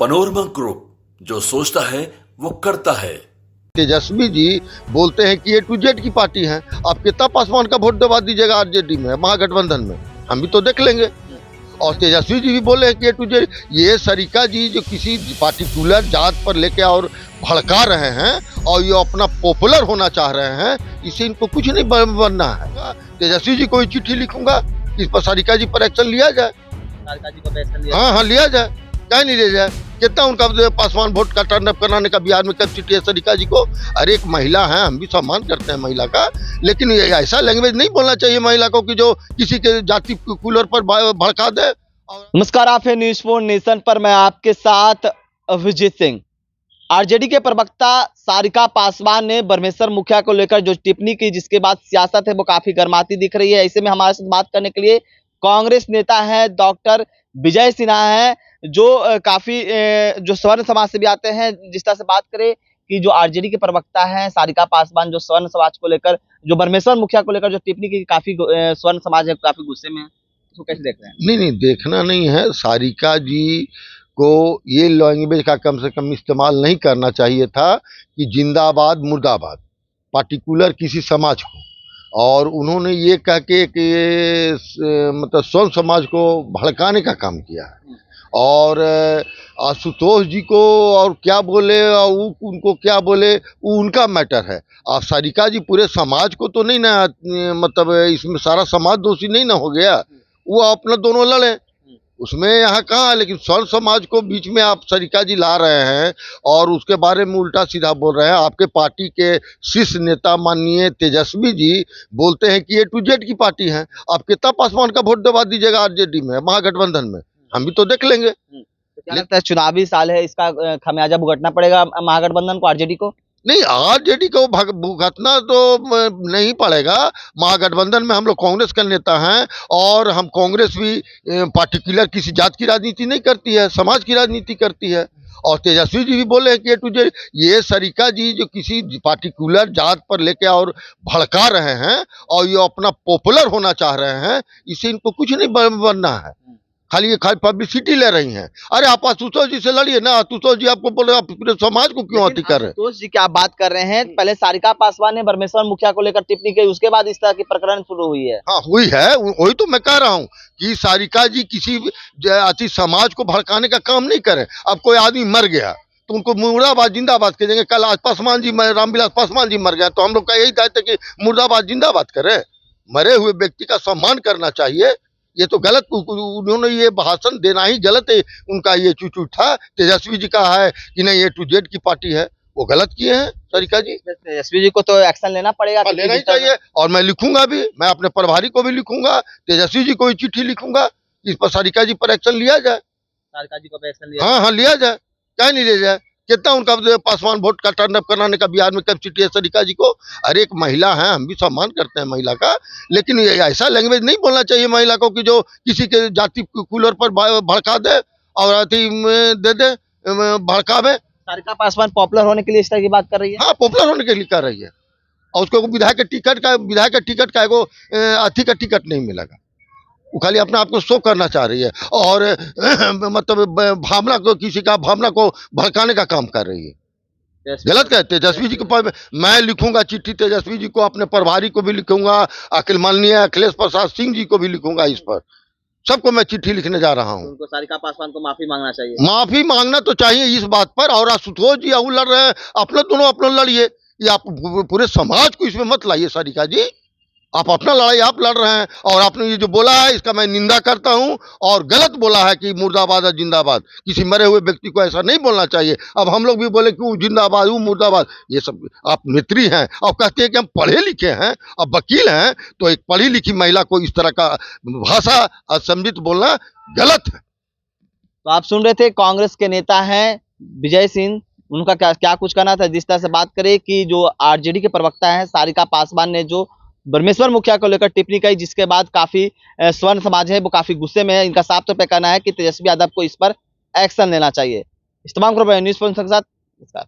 Panorama group, जो सोचता है वो करता है। तेजस्वी जी बोलते हैं कि A to Z की पार्टी है। आप कितना पासवान का वोट दबा दीजिएगा आरजेडी में, महागठबंधन में, हम भी तो देख लेंगे। और तेजस्वी जी भी बोले हैं कि A to Z, ये सरिका जी जो किसी पार्टिकुलर जात पर लेके और भड़का रहे हैं और ये अपना पॉपुलर होना चाह रहे हैं, इससे इनको कुछ नहीं बनना है। तेजस्वी जी को चिट्ठी लिखूंगा, इस पर सरिका जी पर एक्शन लिया जाए। हाँ, लिया जाए, क्या नहीं लिया जाए। कितना उनका पासवान वोट का टर्न अप कराने का बिहार में कैपेसिटी है सरिका जी को। अरे एक महिला है, हम भी सम्मान करते हैं महिला का, लेकिन ऐसा लैंग्वेज नहीं बोलना चाहिए महिला को कि जो किसी के जाति कूलर पर भड़का दे। नमस्कार, आप है न्यूज़ 4 नेशन पर, मैं आपके साथ अभिजीत सिंह। आरजेडी के प्रवक्ता सारिका पासवान ने ब्रह्मेश्वर मुखिया को लेकर जो टिप्पणी की, जिसके बाद सियासत है वो काफी गर्माती दिख रही है। ऐसे में हमारे साथ बात करने के लिए कांग्रेस नेता है डॉक्टर विजय सिन्हा है, जो काफी जो स्वर्ण समाज से भी आते हैं। जिस तरह से बात करें कि जो आरजेडी के प्रवक्ता हैं सारिका पासवान, जो स्वर्ण समाज को लेकर, जो ब्रह्मेश्वर मुखिया को लेकर जो टिप्पणी की, काफी स्वर्ण समाज है काफी गुस्से में है, इसको कैसे देख रहे हैं? नहीं, देखना नहीं है। सारिका जी को ये लैंग्वेज का कम से कम इस्तेमाल नहीं करना चाहिए था कि जिंदाबाद मुर्दाबाद पार्टिकुलर किसी समाज को, और उन्होंने ये कह के कि मतलब स्वर्ण समाज को भड़काने का काम किया है। और आशुतोष जी को और क्या बोले और उनको क्या बोले, वो उनका मैटर है। आप सारिका जी पूरे समाज को तो नहीं ना, मतलब इसमें सारा समाज दोषी नहीं ना हो गया। वो अपना दोनों लड़े, उसमें यहाँ कहाँ, लेकिन स्वर्ण समाज को बीच में आप सरिका जी ला रहे हैं और उसके बारे में उल्टा सीधा बोल रहे हैं। आपके पार्टी के शीर्ष नेता माननीय तेजस्वी जी बोलते हैं कि A to Z की पार्टी है। आप कितना पासवान का वोट दबा दीजिएगा आरजेडी में, महागठबंधन में, हम भी तो देख लेंगे। तो क्या लगता है चुनावी साल है, इसका खमियाजा भुगतना पड़ेगा महागठबंधन को, आरजेडी को? नहीं, आरजेडी को भुगतना तो नहीं पड़ेगा। महागठबंधन में हम लोग कांग्रेस के नेता हैं, और हम कांग्रेस भी पार्टिकुलर किसी जात की राजनीति नहीं करती है, समाज की राजनीति करती है। और तेजस्वी जी भी बोले हैं कि A to Z, ये सरिका जी जो किसी पार्टिकुलर जात पर लेके और भड़का रहे हैं और ये अपना पॉपुलर होना चाह रहे हैं, इससे इनको कुछ नहीं बनना है। खाली पब्लिसिटी ले रही हैं। अरे आप आशुतोष जी से लड़िए ना, आशुतोष जी आपको बोले, आप पूरे समाज को क्यों अति कर रहे हैं? आशुतोष जी की आप बात कर रहे हैं, पहले सारिका पासवान ने ब्रह्मेश्वर मुखिया को लेकर टिप्पणी की, उसके बाद इस तरह की प्रकरण शुरू हुई है। हाँ, हुई है, वही तो मैं कह रहा हूँ कि सारिका जी किसी अति समाज को भड़काने का काम नहीं करें। अब कोई आदमी मर गया तो उनको मुर्दाबाद जिंदाबाद करेंगे। कल आज पासवान जी, रामविलास पासवान जी मर गया, तो हम लोग का यही दायित्व है कि मुर्दाबाद जिंदाबाद करें। मरे हुए व्यक्ति का सम्मान करना चाहिए। ये तो गलत, उन्होंने ये भाषण देना ही गलत है। उनका ये चूचू था। तेजस्वी जी का है कि नहीं A to Z की पार्टी है, वो गलत किए हैं सरिका जी। तेजस्वी जी को तो एक्शन लेना पड़ेगा, लेना ही चाहिए। और मैं लिखूंगा भी, मैं अपने प्रभारी को भी लिखूंगा, तेजस्वी जी को चिट्ठी लिखूंगा, इस पर सरिका जी पर एक्शन लिया जाए। सारिका जी को एक्शन लिया? हाँ, लिया जाए, क्या नहीं लिया जाए। कितना उनका पासवान वोट का टर्न अप कराने का बिहार में कैपेसिटी है सरिका जी को। अरे एक महिला है, हम भी सम्मान करते हैं महिला का, लेकिन ऐसा लैंग्वेज नहीं बोलना चाहिए महिला को कि जो किसी के जाति कूलर पर भड़का दे और अति दे दे भड़कावे। सारिका पासवान पॉपुलर होने के लिए इस तरह की बात कर रही है? हाँ, पॉपुलर होने के लिए कर रही है, और उसको विधायक के टिकट का एगो अथी का टिकट नहीं मिलेगा। वो खाली अपने आप को शो करना चाह रही है, और मतलब भावना को, किसी का भावना को भड़काने का काम कर रही है। गलत कहते। तेजस्वी जी को मैं लिखूंगा चिट्ठी, तेजस्वी जी को, अपने प्रभारी को भी लिखूंगा, माननीय अखिलेश प्रसाद सिंह जी को भी लिखूंगा। इस पर सबको मैं चिट्ठी लिखने जा रहा हूँ। उनको सारिका पासवान को माफी मांगना चाहिए। माफी मांगना तो चाहिए इस बात पर। और आशुतोष जी अब लड़ रहे हैं, अपने दोनों अपना लड़िए, ये आप पूरे समाज को इसमें मत लाइए। सरिका जी, आप अपना लड़ाई आप लड़ रहे हैं, और आपने ये जो बोला है इसका मैं निंदा करता हूं, और गलत बोला है कि मुर्दाबाद और जिंदाबाद। किसी मरे हुए व्यक्ति को ऐसा नहीं बोलना चाहिए। अब हम लोग भी बोले कि वो जिंदाबाद, वो मुर्दाबाद, ये सब आप नेत्री हैं और कहते हैं कि हम पढ़े लिखे हैं, अब वकील हैं, तो एक पढ़ी लिखी महिला को इस तरह का भाषा असंमित बोलना गलत है। तो आप सुन रहे थे, कांग्रेस के नेता हैं विजय सिंह, उनका क्या कुछ कहना था। जिस तरह से बात करें कि जो आरजेडी के प्रवक्ता हैं सारिका पासवान ने जो ब्रह्मेश्वर मुखिया को लेकर टिप्पणी की, जिसके बाद काफी स्वर्ण समाज है वो काफी गुस्से में है। इनका साफ तौर पे कहना है कि तेजस्वी यादव को इस पर एक्शन लेना चाहिए। इस तमाम खबरें न्यूज़ 4 के साथ।